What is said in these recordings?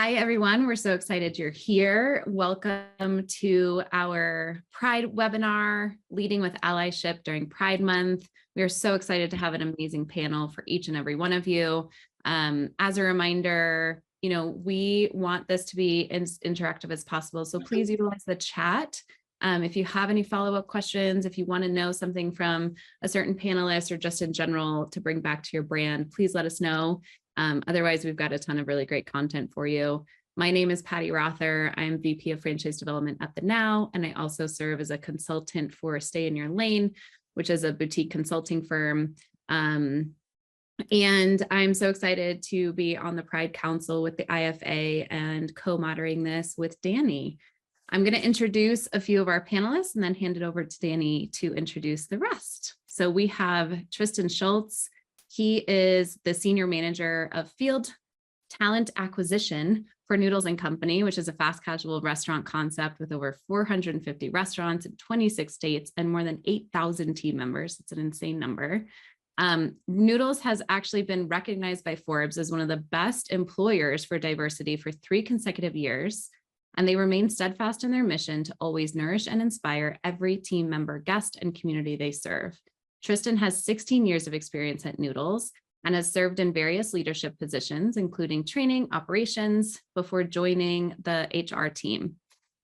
Hi, everyone. We're so excited you're here. Welcome to our Pride webinar, Leading with Allyship during Pride Month. We are so excited to have an amazing panel for each and every one of you. As a reminder, we want this to be as interactive as possible, so please utilize the chat. If you have any follow-up questions, if you want to know something from a certain panelist or just in general to bring back to your brand, please let us know. Otherwise, we've got a ton of really great content for you. My name is Patty Rother. I'm VP of Franchise Development at The Now, and I also serve as a consultant for Stay in Your Lane, which is a boutique consulting firm. And I'm so excited to be on the Pride Council with the IFA and co-moderating this with Danny. I'm going to introduce a few of our panelists and then hand it over to Danny to introduce the rest. So we have Tristan Schultz. He is the Senior Manager of Field Talent Acquisition for Noodles & Company, which is a fast casual restaurant concept with over 450 restaurants in 26 states and more than 8,000 team members. It's an insane number. Noodles has actually been recognized by Forbes as one of the best employers for diversity for 3 consecutive years, and they remain steadfast in their mission to always nourish and inspire every team member, guest, and community they serve. Tristan has 16 years of experience at Noodles and has served in various leadership positions, including training, operations, before joining the HR team.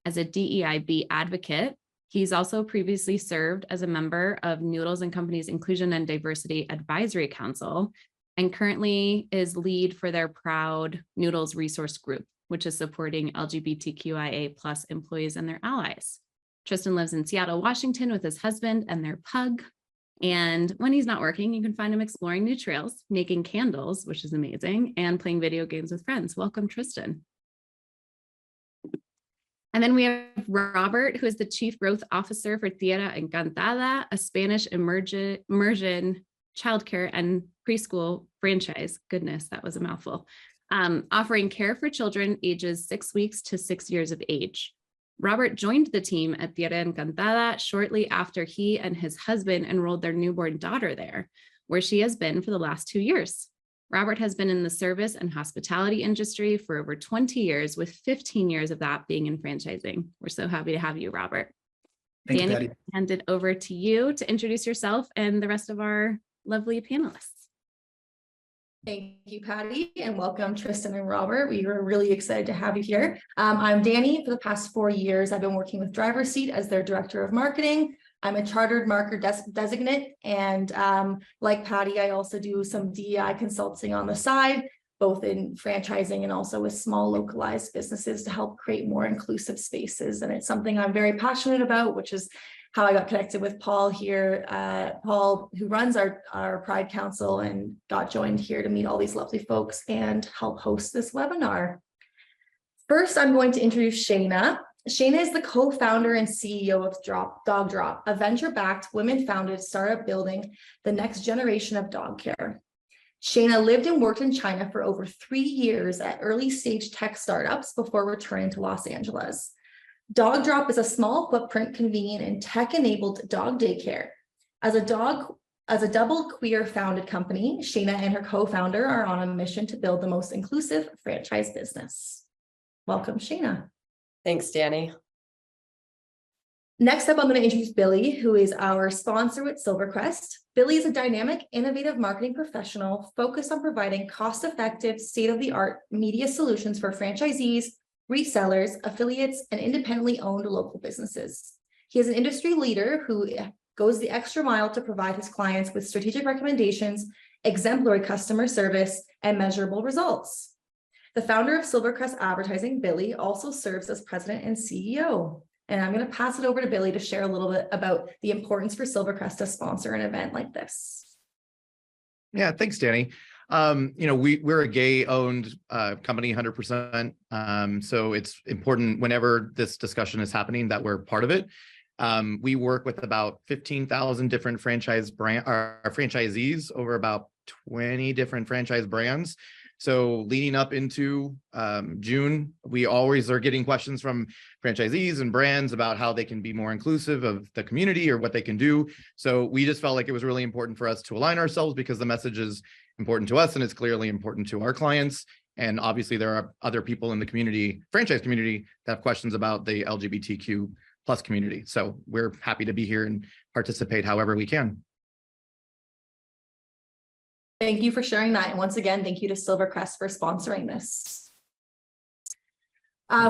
As a DEIB advocate, he's also previously served as a member of Noodles & Company's Inclusion and Diversity Advisory Council, and currently is lead for their Proud Noodles Resource Group, which is supporting LGBTQIA+ employees and their allies. Tristan lives in Seattle, Washington with his husband and their pug. And when he's not working, you can find him exploring new trails, making candles, which is amazing, and playing video games with friends. Welcome, Tristan. And then we have Robert, who is the Chief Growth Officer for Tierra Encantada, a Spanish immersion childcare and preschool franchise. Goodness, that was a mouthful. Offering care for children ages 6 weeks to 6 years of age. Robert joined the team at Tierra Encantada shortly after he and his husband enrolled their newborn daughter there, where she has been for the last 2 years. Robert has been in the service and hospitality industry for over 20 years, with 15 years of that being in franchising. We're so happy to have you, Robert. Thank Danny, you, Patty. hand it over to you to introduce yourself and the rest of our lovely panelists. Thank you, Patty, and welcome, Tristan and Robert. We are really excited to have you here. I'm Danny. For the past 4 years, I've been working with Driver's Seat as their Director of Marketing. I'm a chartered marketer designate, and like Patty, I also do some DEI consulting on the side, both in franchising and also with small localized businesses to help create more inclusive spaces. And it's something I'm very passionate about, which is how I got connected with Paul here, Paul, who runs our Pride Council, and got joined here to meet all these lovely folks and help host this webinar. First, I'm going to introduce Shayna. Shayna is the co-founder and CEO of Dog Drop, a venture-backed, women-founded startup building the next generation of dog care. Shayna lived and worked in China for over 3 years at early-stage tech startups before returning to Los Angeles. Dog Drop is a small footprint, convenient, and tech-enabled dog daycare. As a double queer founded company, Shayna and her co-founder are on a mission to build the most inclusive franchise business. Welcome, Shayna. Thanks, Danny. Next up, I'm going to introduce Billy, who is our sponsor with Silvercrest. Billy is a dynamic, innovative marketing professional focused on providing cost-effective, state-of-the-art media solutions for franchisees, resellers, affiliates, and independently owned local businesses. He is an industry leader who goes the extra mile to provide his clients with strategic recommendations, exemplary customer service, and measurable results. The founder of Silvercrest Advertising, Billy, also serves as president and CEO. And I'm going to pass it over to Billy to share a little bit about the importance for Silvercrest to sponsor an event like this. Yeah, thanks, Danny. We're a gay-owned company, 100%. So it's important whenever this discussion is happening that we're part of it. We work with about 15,000 different franchisees over about 20 different franchise brands. So leading up into June, we always are getting questions from franchisees and brands about how they can be more inclusive of the community or what they can do. So we just felt like it was really important for us to align ourselves because the message is important to us and it's clearly important to our clients. And obviously there are other people in the community, franchise community, that have questions about the LGBTQ plus community. So we're happy to be here and participate however we can. Thank you for sharing that. And once again, thank you to Silvercrest for sponsoring this.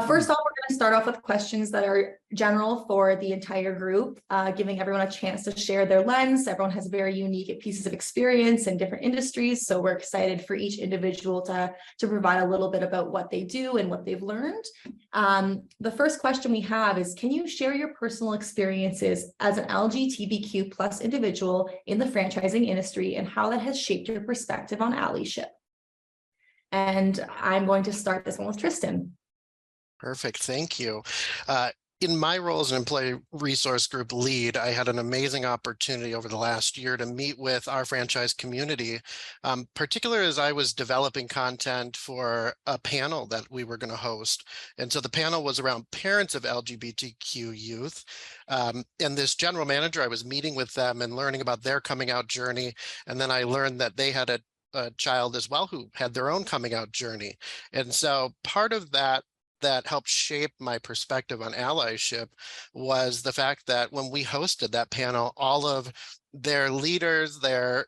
First off, we're going to start off with questions that are general for the entire group, giving everyone a chance to share their lens. Everyone has very unique pieces of experience in different industries, so we're excited for each individual to provide a little bit about what they do and what they've learned. The first question we have is, can you share your personal experiences as an LGBTQ plus individual in the franchising industry and how that has shaped your perspective on allyship? And I'm going to start this one with Tristan. Perfect. Thank you. In my role as an employee resource group lead, I had an amazing opportunity over the last year to meet with our franchise community, particularly as I was developing content for a panel that we were going to host. And so the panel was around parents of LGBTQ youth. And this general manager, I was meeting with them and learning about their coming out journey. And then I learned that they had a child as well who had their own coming out journey. And so part of that helped shape my perspective on allyship was the fact that when we hosted that panel, all of their leaders, their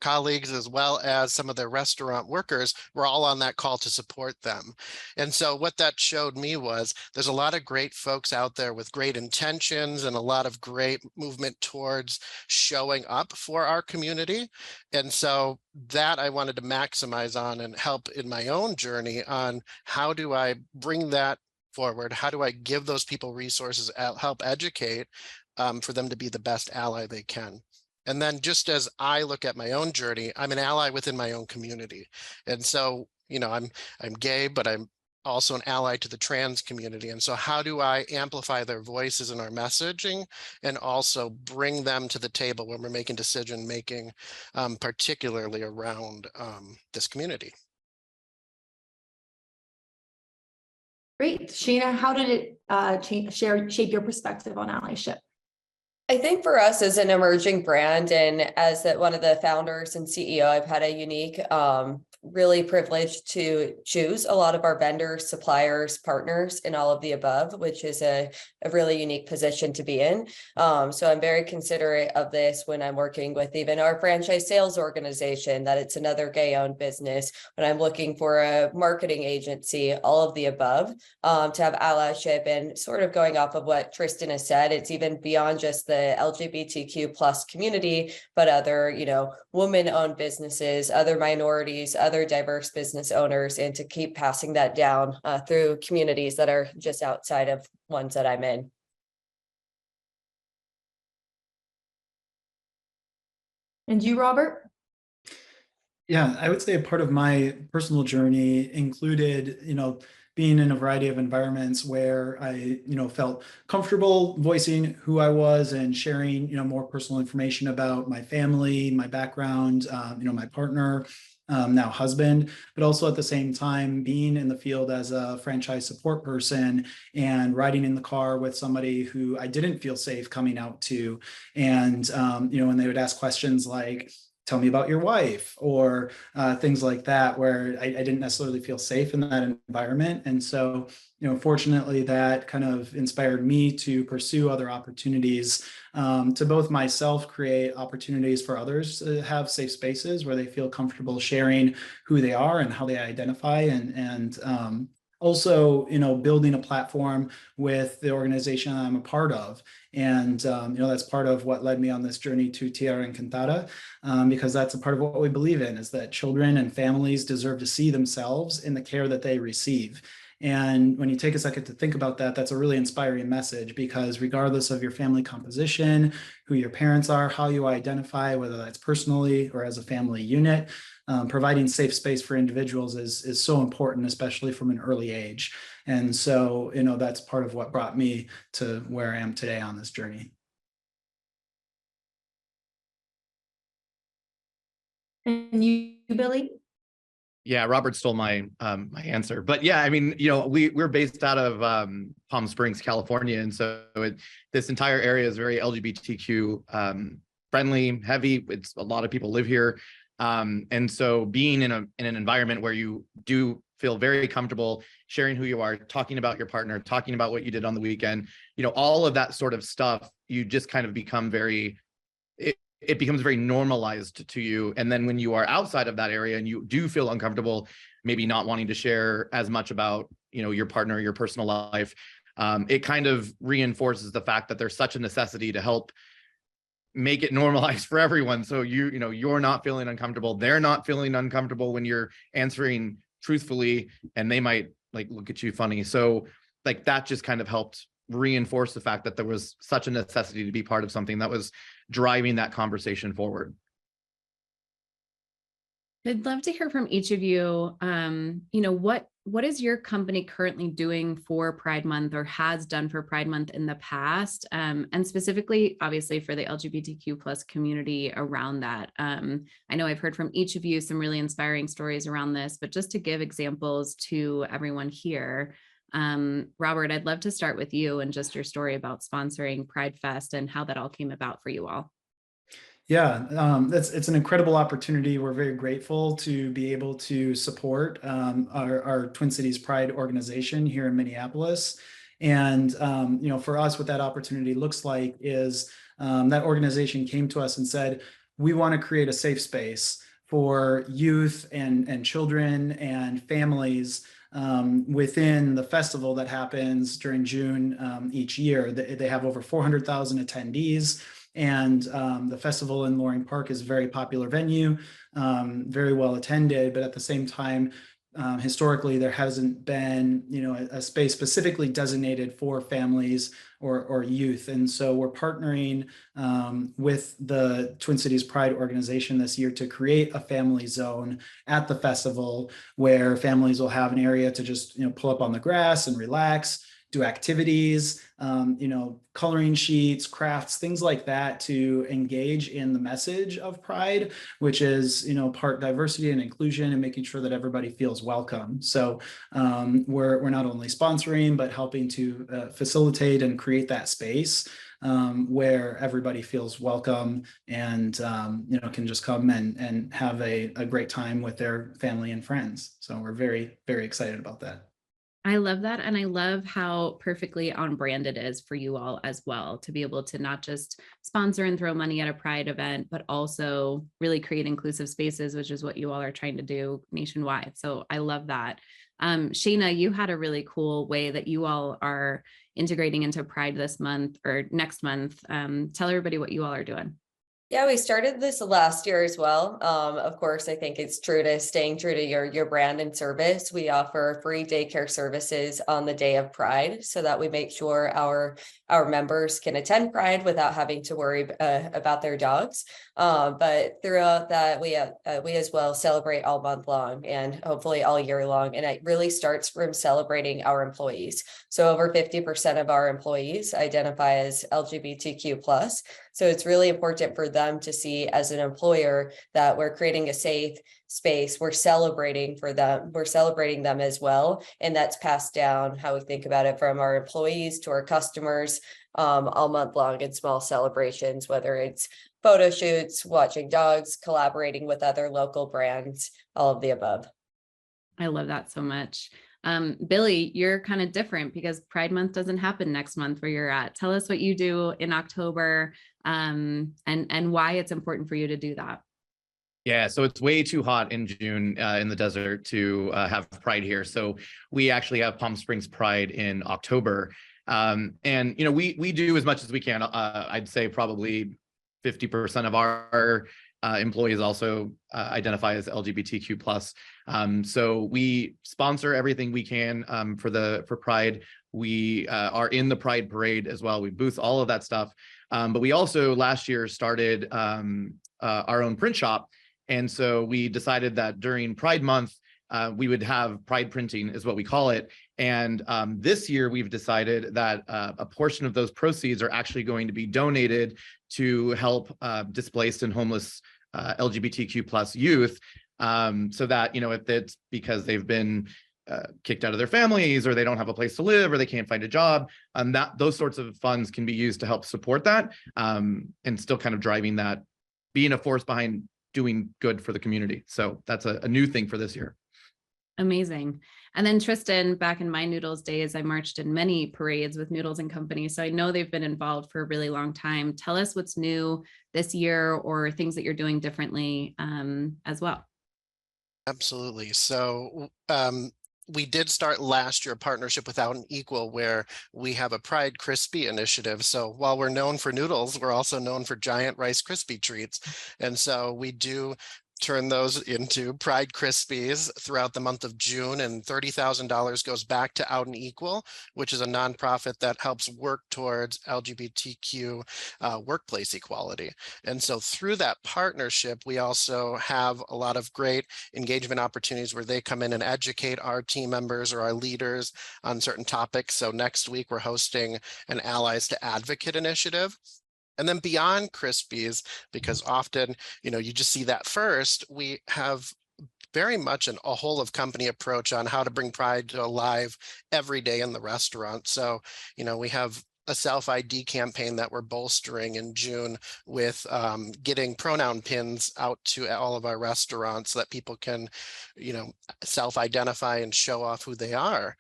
colleagues, as well as some of their restaurant workers were all on that call to support them. And so what that showed me was there's a lot of great folks out there with great intentions and a lot of great movement towards showing up for our community. And so that I wanted to maximize on and help in my own journey on how do I bring that forward? How do I give those people resources, help educate for them to be the best ally they can? And then just as I look at my own journey, I'm an ally within my own community. And so, you know, I'm gay, but I'm also an ally to the trans community. And so how do I amplify their voices in our messaging and also bring them to the table when we're making decision making, particularly around this community? Great. Sheena, how did it shape your perspective on allyship? I think for us as an emerging brand and as one of the founders and CEO, I've had a unique, really privileged to choose a lot of our vendors, suppliers, partners, and all of the above, which is a really unique position to be in. So I'm very considerate of this when I'm working with even our franchise sales organization, that it's another gay-owned business, when I'm looking for a marketing agency, all of the above, to have allyship. And sort of going off of what Tristan has said, it's even beyond just the LGBTQ plus community, but other, you know, women-owned businesses, other minorities, other diverse business owners, and to keep passing that down through communities that are just outside of ones that I'm in. And you, Robert? Yeah, I would say a part of my personal journey included, being in a variety of environments where I, felt comfortable voicing who I was and sharing, more personal information about my family, my background, my partner, now husband, but also at the same time being in the field as a franchise support person and riding in the car with somebody who I didn't feel safe coming out to. And, when they would ask questions like, tell me about your wife, or things like that, where I didn't necessarily feel safe in that environment. And so, fortunately, that kind of inspired me to pursue other opportunities, to both myself create opportunities for others to have safe spaces where they feel comfortable sharing who they are and how they identify, and also, building a platform with the organization I'm a part of. And, that's part of what led me on this journey to Tierra Encantada, because that's a part of what we believe in, is that children and families deserve to see themselves in the care that they receive. And when you take a second to think about that, that's a really inspiring message, because regardless of your family composition, who your parents are, how you identify, whether that's personally or as a family unit, providing safe space for individuals is so important, especially from an early age. And so, that's part of what brought me to where I am today on this journey. And you, Billy? Yeah, Robert stole my my answer, but yeah, I mean, we're based out of Palm Springs, California, and so this entire area is very LGBTQ friendly, heavy. It's a lot of people live here. And so being in an environment where you do feel very comfortable sharing who you are, talking about your partner, talking about what you did on the weekend, all of that sort of stuff, you just kind of become it becomes very normalized to you. And then when you are outside of that area and you do feel uncomfortable, maybe not wanting to share as much about, your partner, your personal life, it kind of reinforces the fact that there's such a necessity to help make it normalized for everyone. So you're not feeling uncomfortable. They're not feeling uncomfortable when you're answering truthfully, and they might look at you funny. So that just kind of helped reinforce the fact that there was such a necessity to be part of something that was driving that conversation forward. I'd love to hear from each of you. What is your company currently doing for Pride Month or has done for Pride Month in the past? And specifically, obviously, for the LGBTQ plus community around that. I know I've heard from each of you some really inspiring stories around this, but just to give examples to everyone here, Robert, I'd love to start with you and just your story about sponsoring Pride Fest and how that all came about for you all. Yeah, it's an incredible opportunity. We're very grateful to be able to support our Twin Cities Pride organization here in Minneapolis. And for us, what that opportunity looks like is that organization came to us and said, we want to create a safe space for youth and children and families within the festival that happens during June each year. They have over 400,000 attendees. And the festival in Loring Park is a very popular venue, very well attended, but at the same time, historically, there hasn't been, a space specifically designated for families or youth. And so we're partnering with the Twin Cities Pride organization this year to create a family zone at the festival where families will have an area to just, pull up on the grass and relax, do activities, coloring sheets, crafts, things like that to engage in the message of Pride, which is, part diversity and inclusion and making sure that everybody feels welcome. So we're not only sponsoring, but helping to facilitate and create that space where everybody feels welcome and, can just come and have a great time with their family and friends. So we're very, very excited about that. I love that. And I love how perfectly on brand it is for you all as well, to be able to not just sponsor and throw money at a Pride event, but also really create inclusive spaces, which is what you all are trying to do nationwide. So I love that. Shayna, you had a really cool way that you all are integrating into Pride this month or next month. Tell everybody what you all are doing. Yeah, we started this last year as well. Of course, I think it's staying true to your brand and service. We offer free daycare services on the day of Pride so that we make sure our members can attend Pride without having to worry about their dogs. But throughout that, we as well celebrate all month long and hopefully all year long. And it really starts from celebrating our employees. So over 50% of our employees identify as LGBTQ plus. So it's really important for them to see as an employer that we're creating a safe space. We're celebrating for them. We're celebrating them as well. And that's passed down how we think about it from our employees to our customers all month long in small celebrations, whether it's photo shoots, watching dogs, collaborating with other local brands, all of the above. I love that so much. Billy, you're kind of different because Pride Month doesn't happen next month where you're at. Tell us what you do in October and why it's important for you to do that. Yeah, so it's way too hot in June in the desert to have Pride here. So we actually have Palm Springs Pride in October. And, we do as much as we can. I'd say probably 50% of our employees also identify as LGBTQ plus. So we sponsor everything we can for Pride. We are in the Pride Parade as well. We booth all of that stuff. But we also last year started our own print shop. And so we decided that during Pride Month, we would have Pride printing is what we call it. And this year we've decided that a portion of those proceeds are actually going to be donated to help displaced and homeless LGBTQ plus youth, so that, if it's because they've been kicked out of their families or they don't have a place to live or they can't find a job, that those sorts of funds can be used to help support that and still kind of driving that, being a force behind doing good for the community. So that's a new thing for this year. Amazing. And then Tristan, back in my Noodles days, I marched in many parades with Noodles and Company. So I know they've been involved for a really long time. Tell us what's new this year or things that you're doing differently as well. Absolutely. So we did start last year a partnership with Out and Equal, where we have a Pride Crispy initiative. So while we're known for noodles, we're also known for giant Rice Krispie treats. And so we do turn those into Pride Krispies throughout the month of June, and $30,000 goes back to Out and Equal, which is a nonprofit that helps work towards LGBTQ workplace equality. And so through that partnership, we also have a lot of great engagement opportunities where they come in and educate our team members or our leaders on certain topics. So next week, we're hosting an Allies to Advocate initiative. And then beyond Krispies, because often, you just see that first, we have very much a whole of company approach on how to bring pride to alive every day in the restaurant. So, we have a self-ID campaign that we're bolstering in June with getting pronoun pins out to all of our restaurants so that people can, self-identify and show off who they are.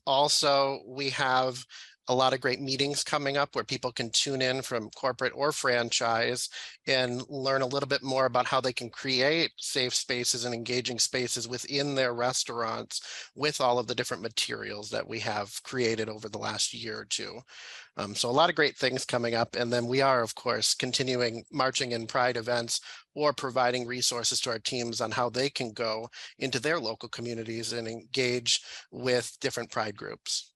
Also, we have a lot of great meetings coming up where people can tune in from corporate or franchise and learn a little bit more about how they can create safe spaces and engaging spaces within their restaurants with all of the different materials that we have created over the last year or two. So a lot of great things coming up. And then we are, of course, continuing marching in Pride events or providing resources to our teams on how they can go into their local communities and engage with different Pride groups.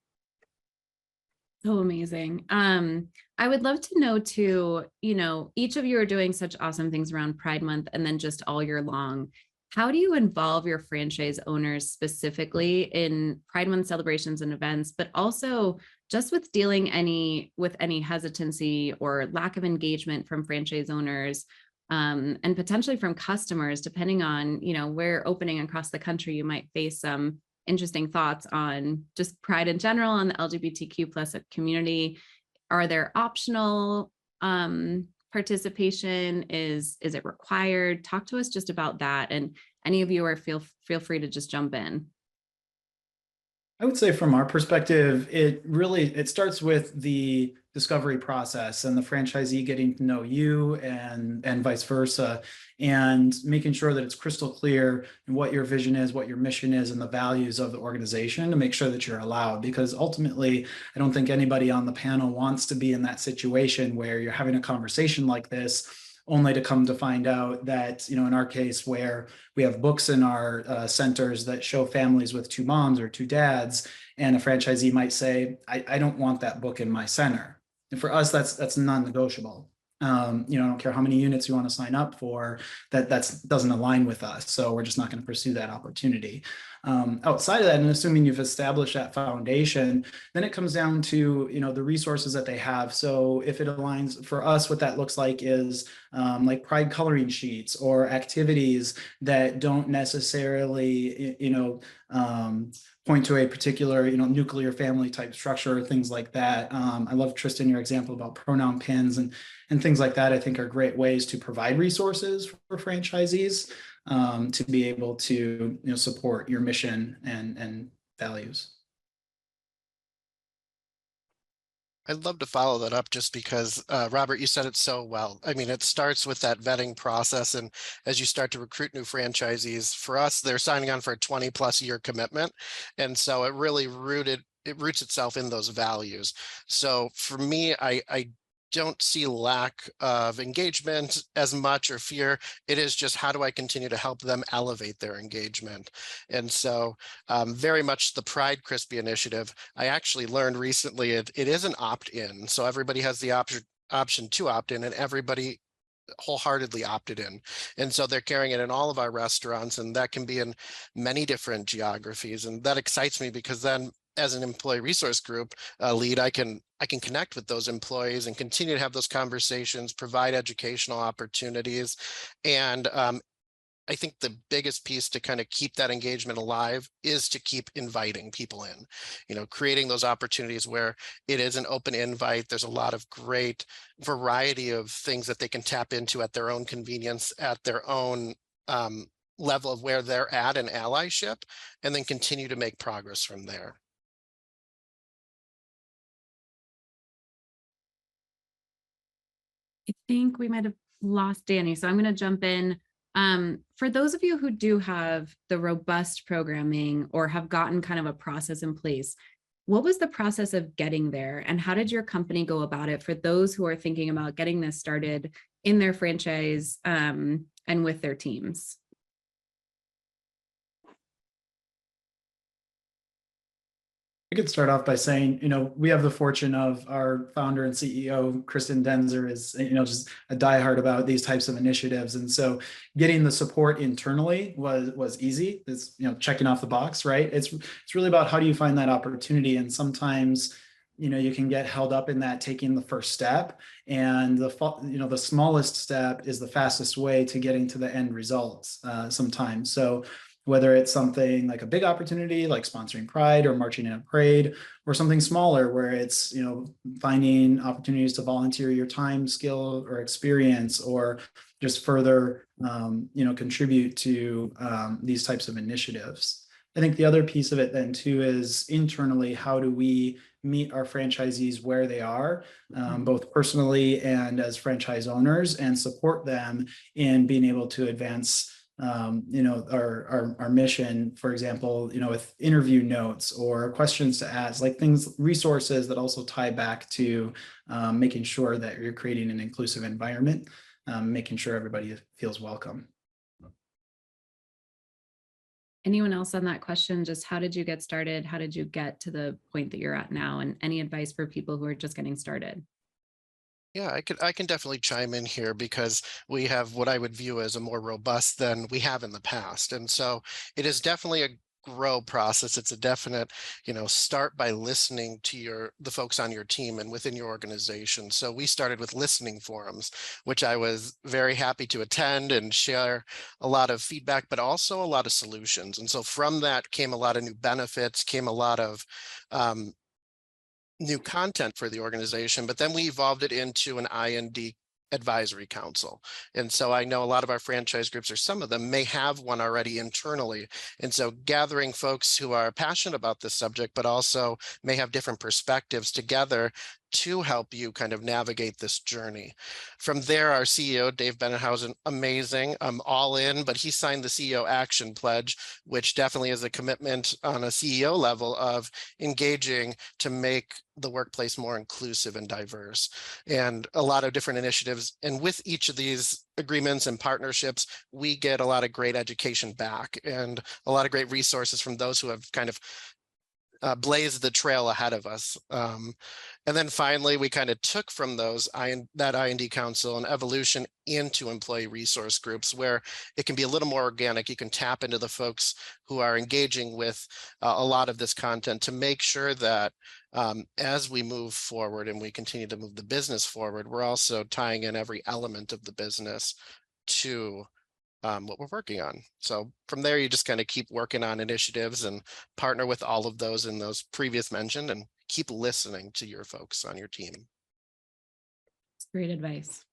So amazing. I would love to know too, each of you are doing such awesome things around Pride Month and then just all year long. How do you involve your franchise owners specifically in Pride Month celebrations and events, but also just with dealing with any hesitancy or lack of engagement from franchise owners and potentially from customers, depending on, where opening across the country, you might face some interesting thoughts on just Pride in general on the LGBTQ plus community. Are there optional participation? Is it required? Talk to us just about that. And any of you are feel free to just jump in. I would say from our perspective, it starts with the discovery process and the franchisee getting to know you and vice versa, and making sure that it's crystal clear what your vision is, what your mission is, and the values of the organization to make sure that you're allowed. Because ultimately, I don't think anybody on the panel wants to be in that situation where you're having a conversation like this only to come to find out that, in our case, where we have books in our centers that show families with two moms or two dads, and a franchisee might say, I don't want that book in my center. And for us, that's non-negotiable. I don't care how many units you want to sign up for, that doesn't align with us. So we're just not going to pursue that opportunity. Outside of that, and assuming you've established that foundation, then it comes down to, the resources that they have. So if it aligns for us, what that looks like is like Pride coloring sheets or activities that don't necessarily, point to a particular, nuclear family type structure or things like that. I love, Tristan, your example about pronoun pins and things like that. I think are great ways to provide resources for franchisees to be able to, support your mission and values. I'd love to follow that up just because, Robert, you said it so well. I mean, it starts with that vetting process. And as you start to recruit new franchisees, for us, they're signing on for a 20+ year commitment. And so it really roots itself in those values. So for me, I don't see lack of engagement as much or fear. It is just, how do I continue to help them elevate their engagement? And so very much the Pride Crispy initiative, I actually learned recently it is an opt-in. So everybody has the option to opt in, and everybody wholeheartedly opted in. And so they're carrying it in all of our restaurants, and that can be in many different geographies. And that excites me because then as an employee resource group lead, I can connect with those employees and continue to have those conversations, provide educational opportunities, and I think the biggest piece to kind of keep that engagement alive is to keep inviting people in, creating those opportunities where it is an open invite. There's a lot of great variety of things that they can tap into at their own convenience, at their own level of where they're at in allyship, and then continue to make progress from there. I think we might have lost Danny, so I'm going to jump in. For those of you who do have the robust programming or have gotten kind of a process in place, what was the process of getting there, and how did your company go about it for those who are thinking about getting this started in their franchise and with their teams? I could start off by saying, we have the fortune of our founder and CEO, Kristen Denzer, is, just a diehard about these types of initiatives. And so getting the support internally was easy. It's, checking off the box, right? It's really about how do you find that opportunity. And sometimes, you can get held up in that taking the first step, and the smallest step is the fastest way to getting to the end results sometimes. So whether it's something like a big opportunity like sponsoring Pride or marching in a parade, or something smaller where it's, finding opportunities to volunteer your time, skill, or experience, or just further, contribute to these types of initiatives. I think the other piece of it then too is internally, how do we meet our franchisees where they are, both personally and as franchise owners, and support them in being able to advance our mission, for example, with interview notes or questions to ask, like resources that also tie back to making sure that you're creating an inclusive environment, making sure everybody feels welcome. Anyone else on that question? Just how did you get started? How did you get to the point that you're at now? And any advice for people who are just getting started? Yeah, I can definitely chime in here, because we have what I would view as a more robust than we have in the past. And so it is definitely a grow process. It's a definite, start by listening to the folks on your team and within your organization. So we started with listening forums, which I was very happy to attend and share a lot of feedback, but also a lot of solutions. And so from that came a lot of new benefits, came a lot of new content for the organization, but then we evolved it into an IND advisory council. And so I know a lot of our franchise groups, or some of them, may have one already internally. And so gathering folks who are passionate about this subject, but also may have different perspectives together to help you kind of navigate this journey. From there, our CEO, Dave Benenhausen, amazing, all in, but he signed the CEO Action Pledge, which definitely is a commitment on a CEO level of engaging to make the workplace more inclusive and diverse, and a lot of different initiatives. And with each of these agreements and partnerships, we get a lot of great education back and a lot of great resources from those who have kind of blaze the trail ahead of us. And then finally, we kind of took from that IND council and evolution into employee resource groups, where it can be a little more organic. You can tap into the folks who are engaging with a lot of this content to make sure that as we move forward and we continue to move the business forward, we're also tying in every element of the business to what we're working on. So from there, you just kind of keep working on initiatives and partner with all of those in those previous mentioned, and keep listening to your folks on your team. That's great advice.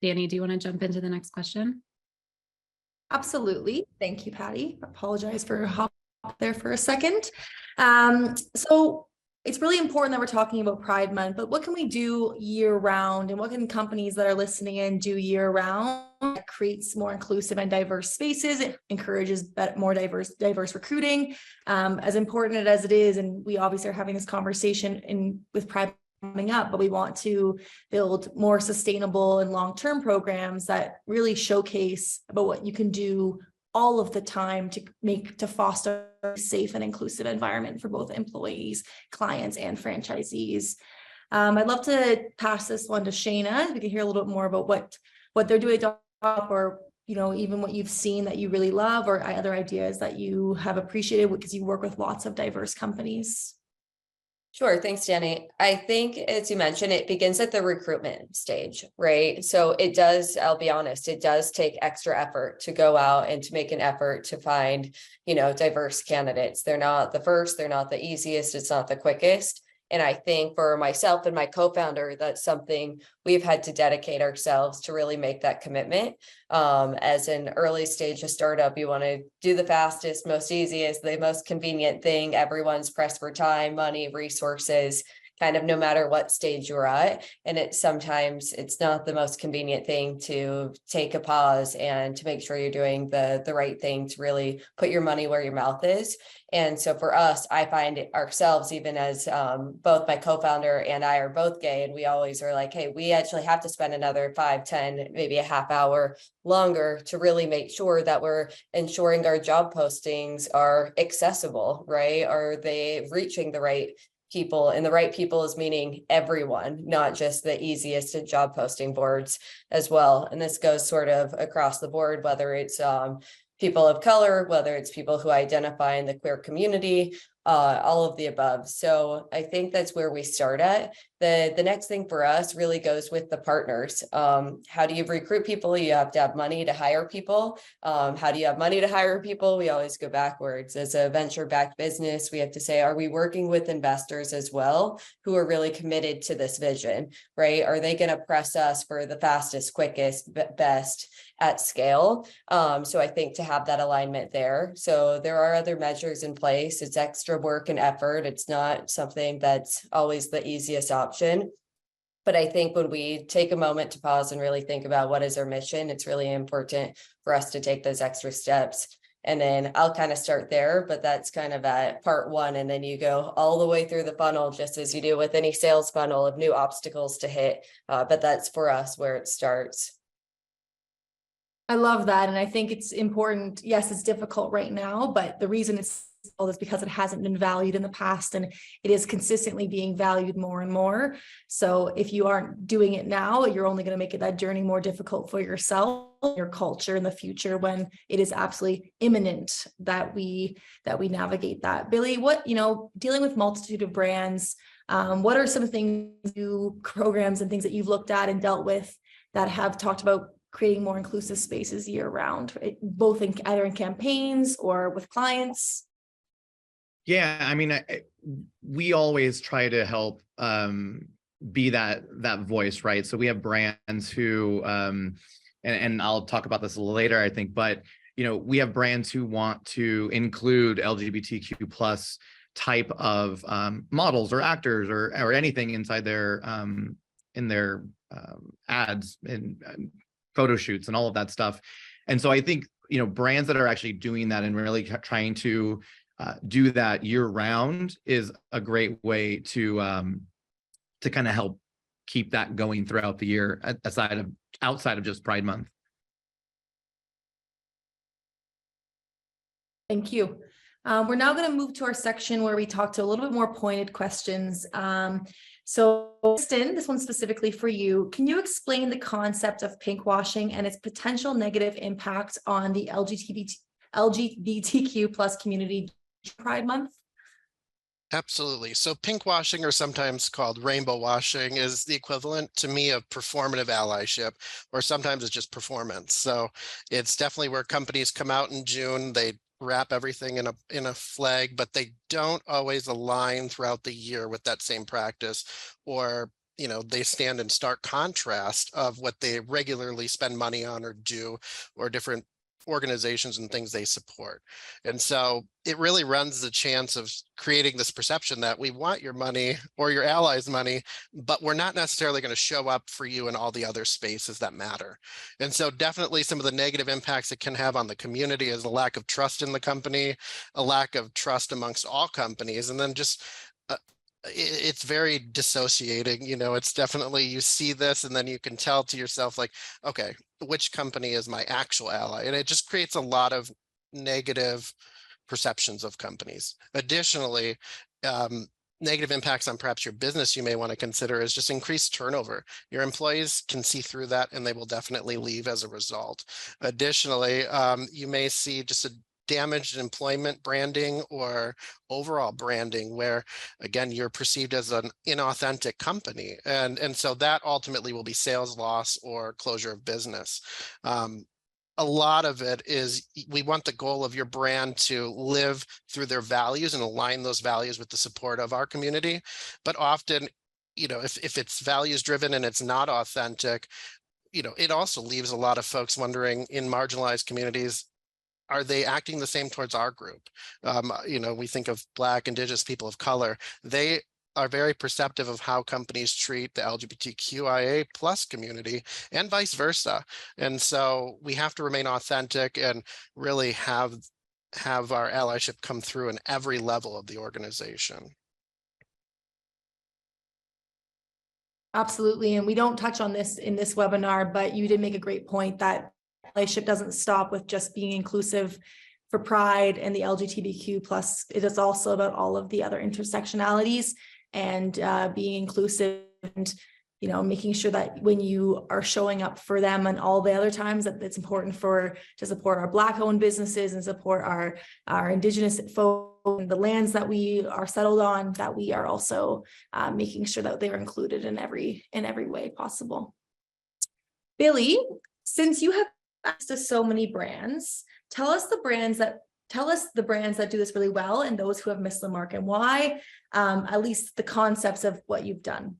Danny, do you want to jump into the next question? Absolutely. Thank you, Patty. I apologize for hopping up there for a second. So it's really important that we're talking about Pride Month, but what can we do year round, and what can companies that are listening in do year round that creates more inclusive and diverse spaces? It encourages more diverse recruiting, as important as it is. And we obviously are having this conversation with Pride coming up, but we want to build more sustainable and long-term programs that really showcase about what you can do all of the time to foster a safe and inclusive environment for both employees, clients, and franchisees. I'd love to pass this one to Shayna. We can hear a little bit more about what they're doing at Top, or even what you've seen that you really love, or other ideas that you have appreciated because you work with lots of diverse companies. Sure. Thanks, Danny. I think, as you mentioned, it begins at the recruitment stage, right? So it does, I'll be honest, it does take extra effort to go out and to make an effort to find, diverse candidates. They're not the first, they're not the easiest, it's not the quickest. And I think for myself and my co-founder, that's something we've had to dedicate ourselves to really make that commitment. As an early stage of startup, you want to do the fastest, most easiest, the most convenient thing. Everyone's pressed for time, money, resources, kind of no matter what stage you're at. And sometimes it's not the most convenient thing to take a pause and to make sure you're doing the right thing to really put your money where your mouth is. And so for us, I find ourselves, even as both my co-founder and I are both gay, and we always are like, hey, we actually have to spend another 5, 10, maybe a half hour longer to really make sure that we're ensuring our job postings are accessible, right? Are they reaching the right people? And the right people is meaning everyone, not just the easiest at job posting boards as well. And this goes sort of across the board, whether it's people of color, whether it's people who identify in the queer community, all of the above. So I think that's where we start at. The next thing for us really goes with the partners. How do you recruit people? You have to have money to hire people. How do you have money to hire people? We always go backwards. As a venture-backed business, we have to say, are we working with investors as well who are really committed to this vision, right? Are they going to press us for the fastest, quickest, best at scale? So I think to have that alignment there. So there are other measures in place. It's extra work and effort. It's not something that's always the easiest option. But I think when we take a moment to pause and really think about what is our mission, it's really important for us to take those extra steps. And then I'll kind of start there, but that's kind of at part one. And then you go all the way through the funnel, just as you do with any sales funnel of new obstacles to hit. But that's for us where it starts. I love that. And I think it's important. Yes, it's difficult right now, but the reason it's difficult is because it hasn't been valued in the past, and it is consistently being valued more and more. So if you aren't doing it now, you're only going to make it that journey more difficult for yourself, your culture in the future, when it is absolutely imminent that we navigate that. Billy, what, dealing with multitude of brands, what are some things, programs and things that you've looked at and dealt with that have talked about creating more inclusive spaces year round, right? Both either in campaigns or with clients? Yeah, I mean, we always try to help be that voice, right? So we have brands who, and I'll talk about this a little later, I think, but we have brands who want to include LGBTQ plus type of models or actors or anything inside their in their ads and photo shoots and all of that stuff. And so I think, brands that are actually doing that and really trying to do that year round is a great way to kind of help keep that going throughout the year outside of just Pride Month. Thank you. We're now going to move to our section where we talk to a little bit more pointed questions. So, Kristen, this one's specifically for you. Can you explain the concept of pinkwashing and its potential negative impact on the LGBTQ plus community Pride Month? Absolutely. So pinkwashing, or sometimes called rainbow washing, is the equivalent to me of performative allyship, or sometimes it's just performance. So it's definitely where companies come out in June, they wrap everything in a flag, but they don't always align throughout the year with that same practice, or they stand in stark contrast of what they regularly spend money on or do, or different organizations and things they support. And so it really runs the chance of creating this perception that we want your money or your allies' money, but we're not necessarily going to show up for you in all the other spaces that matter. And so definitely some of the negative impacts it can have on the community is a lack of trust in the company, a lack of trust amongst all companies, and then just it's very dissociating. It's definitely, you see this and then you can tell to yourself, like, okay, which company is my actual ally? And it just creates a lot of negative perceptions of companies. Additionally, negative impacts on perhaps your business you may want to consider is just increased turnover. Your employees can see through that and they will definitely leave as a result. Additionally, you may see just a damaged employment branding or overall branding where, again, you're perceived as an inauthentic company. And so that ultimately will be sales loss or closure of business. A lot of it is we want the goal of your brand to live through their values and align those values with the support of our community. But often, if it's values driven and it's not authentic, it also leaves a lot of folks wondering in marginalized communities, are they acting the same towards our group? We think of Black, Indigenous, people of color. They are very perceptive of how companies treat the LGBTQIA plus community and vice versa. And so we have to remain authentic and really have our allyship come through in every level of the organization. Absolutely. And we don't touch on this in this webinar, but you did make a great point that allyship doesn't stop with just being inclusive for Pride and the LGBTQ plus. It is also about all of the other intersectionalities and being inclusive and, making sure that when you are showing up for them and all the other times that it's important to support our Black owned businesses and support our Indigenous folks and the lands that we are settled on, that we are also making sure that they are included in every way possible. Billy, since you have access to so many brands, tell us the brands that do this really well and those who have missed the mark, and why, at least the concepts of what you've done.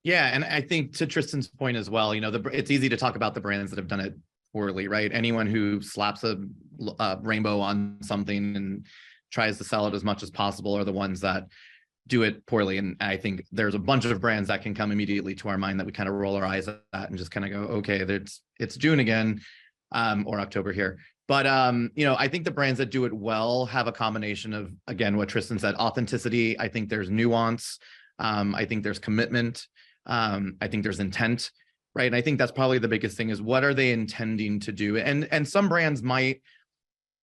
Yeah, and I think to Tristan's point as well, it's easy to talk about the brands that have done it poorly, right? Anyone who slaps a rainbow on something and tries to sell it as much as possible are the ones that do it poorly. And I think there's a bunch of brands that can come immediately to our mind that we kind of roll our eyes at and just kind of go, okay, it's June again, or October here. But, I think the brands that do it well have a combination of, again, what Tristan said, authenticity. I think there's nuance. I think there's commitment. I think there's intent, right? And I think that's probably the biggest thing is what are they intending to do? And some brands might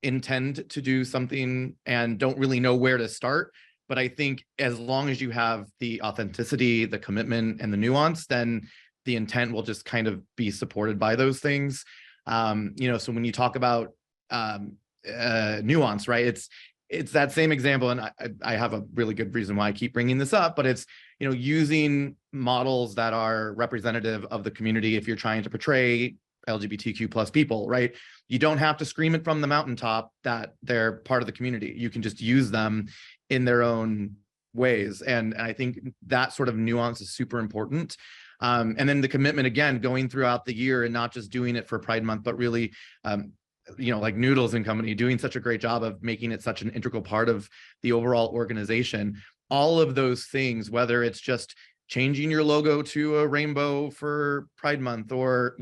intend to do something and don't really know where to start. But I think as long as you have the authenticity, the commitment, and the nuance, then the intent will just kind of be supported by those things. So when you talk about nuance, right? It's that same example, and I have a really good reason why I keep bringing this up, but it's, using models that are representative of the community. If you're trying to portray LGBTQ plus people, right? You don't have to scream it from the mountaintop that they're part of the community. You can just use them in their own ways. And I think that sort of nuance is super important. And then the commitment, again, going throughout the year and not just doing it for Pride Month, but really, like Noodles and Company doing such a great job of making it such an integral part of the overall organization. All of those things, whether it's just changing your logo to a rainbow for Pride Month or,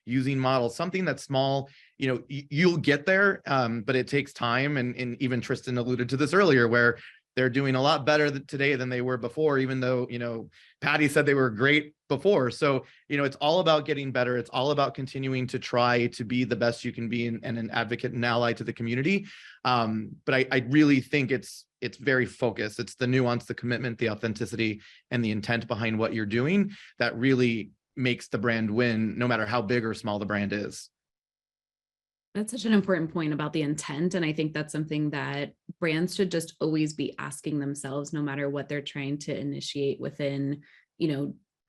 using models, something that's small, you'll get there, but it takes time. And even Tristan alluded to this earlier, where they're doing a lot better today than they were before, even though, Patty said they were great before. So, it's all about getting better. It's all about continuing to try to be the best you can be and an advocate and ally to the community. But I really think it's very focused. It's the nuance, the commitment, the authenticity, and the intent behind what you're doing that really makes the brand win, no matter how big or small the brand is. That's such an important point about the intent. And I think that's something that brands should just always be asking themselves, no matter what they're trying to initiate within,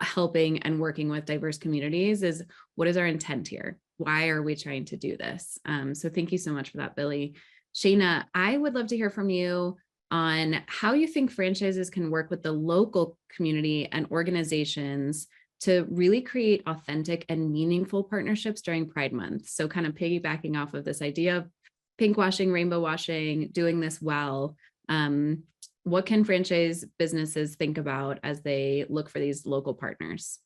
helping and working with diverse communities, is what is our intent here? Why are we trying to do this? So thank you so much for that, Billy. Shayna, I would love to hear from you on how you think franchises can work with the local community and organizations to really create authentic and meaningful partnerships during Pride Month. So kind of piggybacking off of this idea of pink washing, rainbow washing, doing this well, what can franchise businesses think about as they look for these local partners?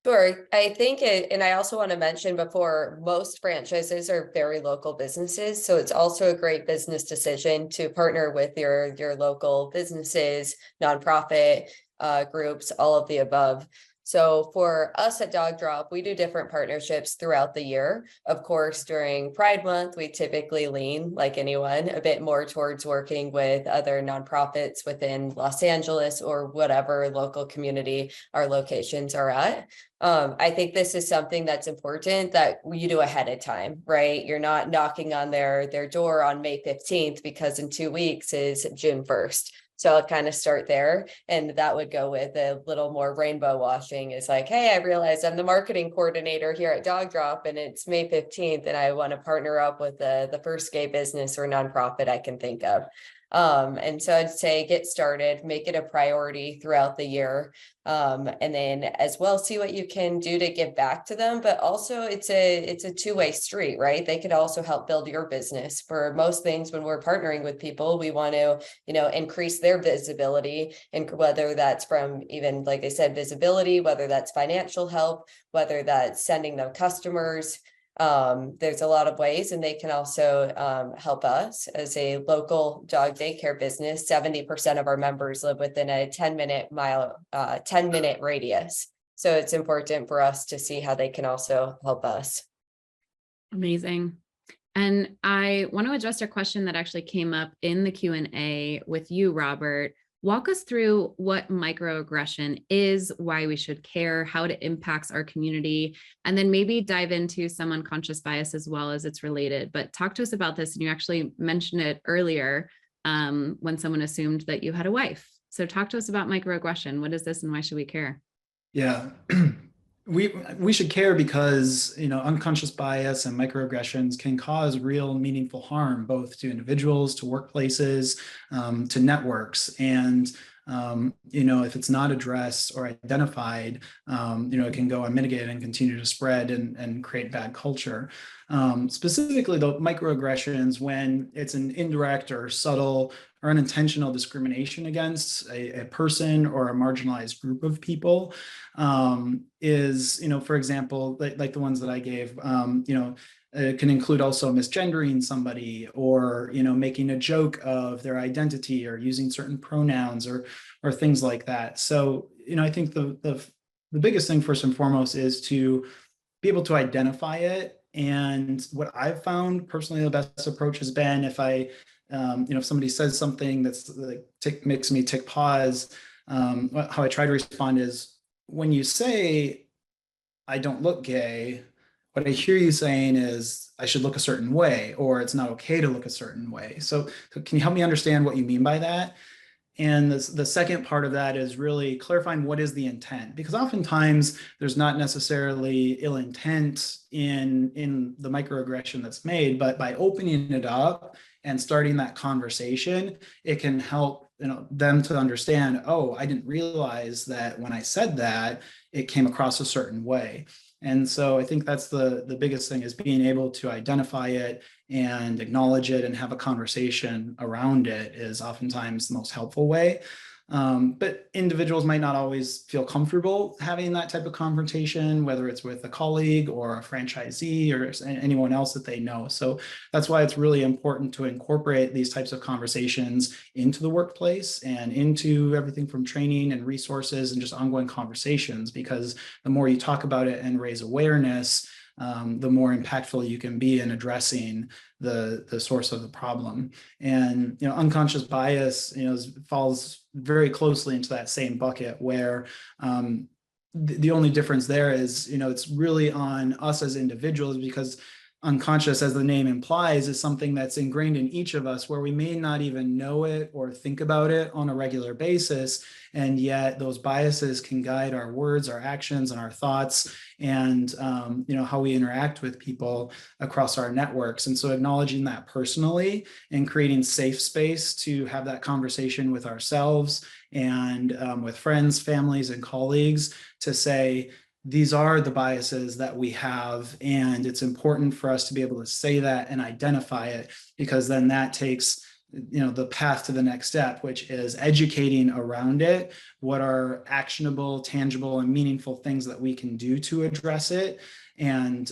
Sure. I think and I also want to mention before, most franchises are very local businesses. So it's also a great business decision to partner with your local businesses, nonprofit groups, all of the above. So for us at Dog Drop, we do different partnerships throughout the year. Of course, during Pride Month, we typically lean, like anyone, a bit more towards working with other nonprofits within Los Angeles or whatever local community our locations are at. I think this is something that's important that you do ahead of time, right? You're not knocking on their door on May 15th because in 2 weeks is June 1st. So I'll kind of start there. And that would go with a little more rainbow washing. It's like, hey, I realize I'm the marketing coordinator here at Dog Drop and it's May 15th and I want to partner up with the first gay business or nonprofit I can think of. And so I'd say get started, make it a priority throughout the year. And then as well, see what you can do to give back to them. But also it's a two-way street, right? They could also help build your business. For most things, when we're partnering with people, we want to, increase their visibility, and whether that's from even, like I said, visibility, whether that's financial help, whether that's sending them customers. There's a lot of ways, and they can also help us as a local dog daycare business. 70% of our members live within a 10-minute radius. So it's important for us to see how they can also help us. Amazing. And I want to address a question that actually came up in the Q&A with you, Robert. Walk us through what microaggression is, why we should care, how it impacts our community, and then maybe dive into some unconscious bias as well as it's related. But talk to us about this. And you actually mentioned it earlier when someone assumed that you had a wife. So talk to us about microaggression. What is this and why should we care? Yeah. We should care because, unconscious bias and microaggressions can cause real meaningful harm, both to individuals, to workplaces, to networks. And, if it's not addressed or identified, it can go unmitigated and continue to spread and create bad culture. Specifically, though, microaggressions, when it's an indirect or subtle or unintentional discrimination against a person or a marginalized group of people, is, for example, like the ones that I gave, it can include also misgendering somebody or, making a joke of their identity or using certain pronouns or things like that. So, I think the biggest thing first and foremost is to be able to identify it. And what I've found personally, the best approach has been if somebody says something that's like makes me tick pause, how I try to respond is, when you say, I don't look gay, what I hear you saying is I should look a certain way, or it's not okay to look a certain way. So can you help me understand what you mean by that? And the second part of that is really clarifying what is the intent, because oftentimes there's not necessarily ill intent in the microaggression that's made, but by opening it up and starting that conversation, it can help them to understand, oh, I didn't realize that when I said that, it came across a certain way. And so I think that's the biggest thing, is being able to identify it and acknowledge it and have a conversation around it is oftentimes the most helpful way. But individuals might not always feel comfortable having that type of confrontation, whether it's with a colleague or a franchisee or anyone else that they know. So that's why it's really important to incorporate these types of conversations into the workplace and into everything from training and resources and just ongoing conversations, because the more you talk about it and raise awareness, the more impactful you can be in addressing the source of the problem. And unconscious bias falls very closely into that same bucket, where the only difference there is it's really on us as individuals, because unconscious, as the name implies, is something that's ingrained in each of us, where we may not even know it or think about it on a regular basis. And yet those biases can guide our words, our actions, and our thoughts, and how we interact with people across our networks. And so acknowledging that personally and creating safe space to have that conversation with ourselves and with friends, families, and colleagues to say, these are the biases that we have, and it's important for us to be able to say that and identify it, because then that takes the path to the next step, which is educating around it. What are actionable, tangible, and meaningful things that we can do to address it? And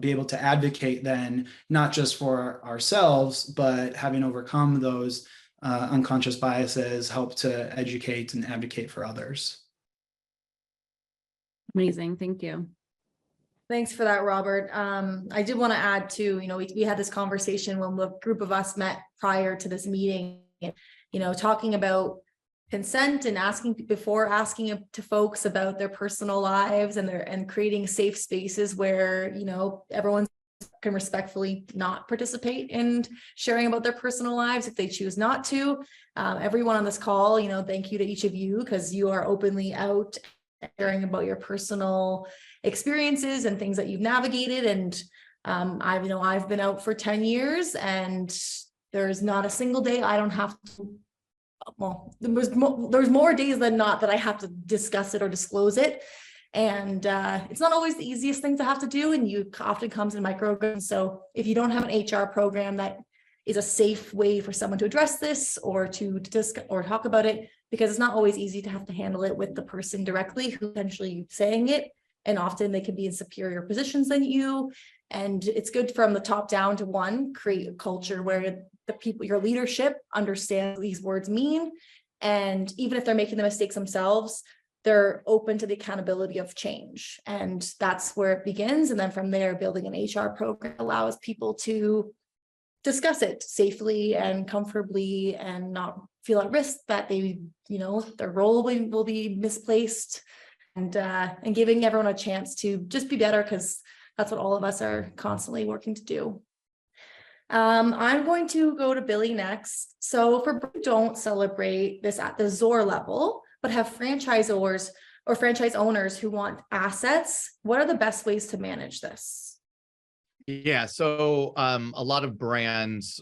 be able to advocate then, not just for ourselves, but having overcome those unconscious biases, help to educate and advocate for others. Amazing. Thank you. Thanks for that, Robert. I did want to add too, we had this conversation when the group of us met prior to this meeting, talking about consent and asking to folks about their personal lives and creating safe spaces where, everyone can respectfully not participate in sharing about their personal lives if they choose not to. Everyone on this call, thank you to each of you because you are openly out sharing about your personal experiences and things that you've navigated. And I've been out for 10 years and there's not a single day I don't have to, well, there's more days than not that I have to discuss it or disclose it. And it's not always the easiest thing to have to do. And you often comes in microaggressions. So if you don't have an HR program that is a safe way for someone to address this or to discuss or talk about it, because it's not always easy to have to handle it with the person directly who's potentially saying it. And often they can be in superior positions than you. And it's good from the top down to create a culture where the people, your leadership understand what these words mean. And even if they're making the mistakes themselves, they're open to the accountability of change. And that's where it begins. And then from there, building an HR program allows people to discuss it safely and comfortably and not feel at risk that their role will be misplaced, and giving everyone a chance to just be better, because that's what all of us are constantly working to do. I'm going to go to Billy next. So for who don't celebrate this at the ZOR level, but have franchisors or franchise owners who want assets, what are the best ways to manage this? Yeah, so a lot of brands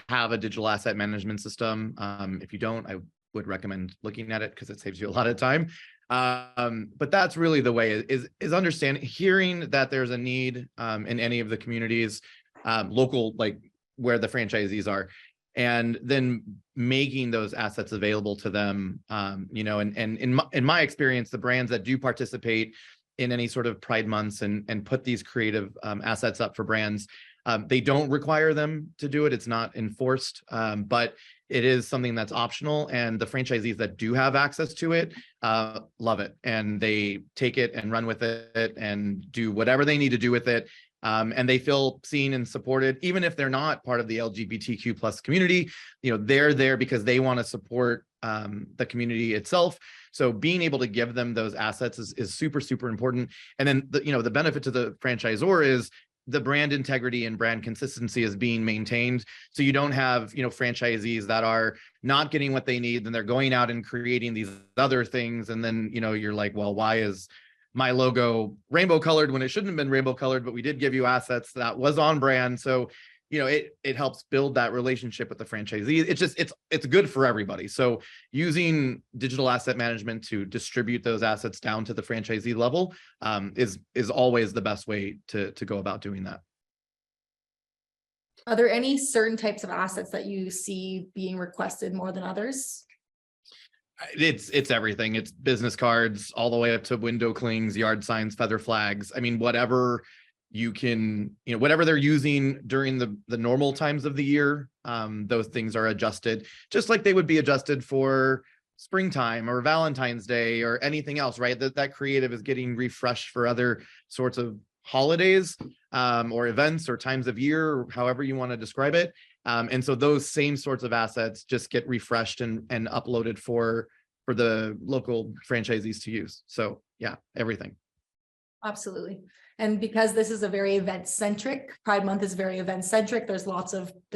have a digital asset management system. If you don't, I would recommend looking at it because it saves you a lot of time. But that's really the way is understanding, hearing that there's a need in any of the communities, local, like where the franchisees are, and then making those assets available to them. And in my experience, the brands that do participate in any sort of Pride months and put these creative assets up for brands, they don't require them to do it. It's not enforced, but it is something that's optional. And the franchisees that do have access to it love it. And they take it and run with it and do whatever they need to do with it. And they feel seen and supported, even if they're not part of the LGBTQ plus community. They're there because they want to support the community itself. So being able to give them those assets is super, super important. And then the benefit to the franchisor is the brand integrity and brand consistency is being maintained. So you don't have, franchisees that are not getting what they need, and they're going out and creating these other things. And then, you're like, well, why is my logo rainbow colored when it shouldn't have been rainbow colored, but we did give you assets that was on brand. So, it helps build that relationship with the franchisee. It's good for everybody. So using digital asset management to distribute those assets down to the franchisee level is always the best way to go about doing that. Are there any certain types of assets that you see being requested more than others? It's everything. It's business cards all the way up to window clings, yard signs, feather flags. I mean, whatever you can, whatever they're using during the normal times of the year, those things are adjusted just like they would be adjusted for springtime or Valentine's Day or anything else, right? That creative is getting refreshed for other sorts of holidays or events or times of year, or however you want to describe it. And so those same sorts of assets just get refreshed and uploaded for the local franchisees to use. So yeah, everything. Absolutely. And because this is a very event-centric, Pride Month is very event-centric. There's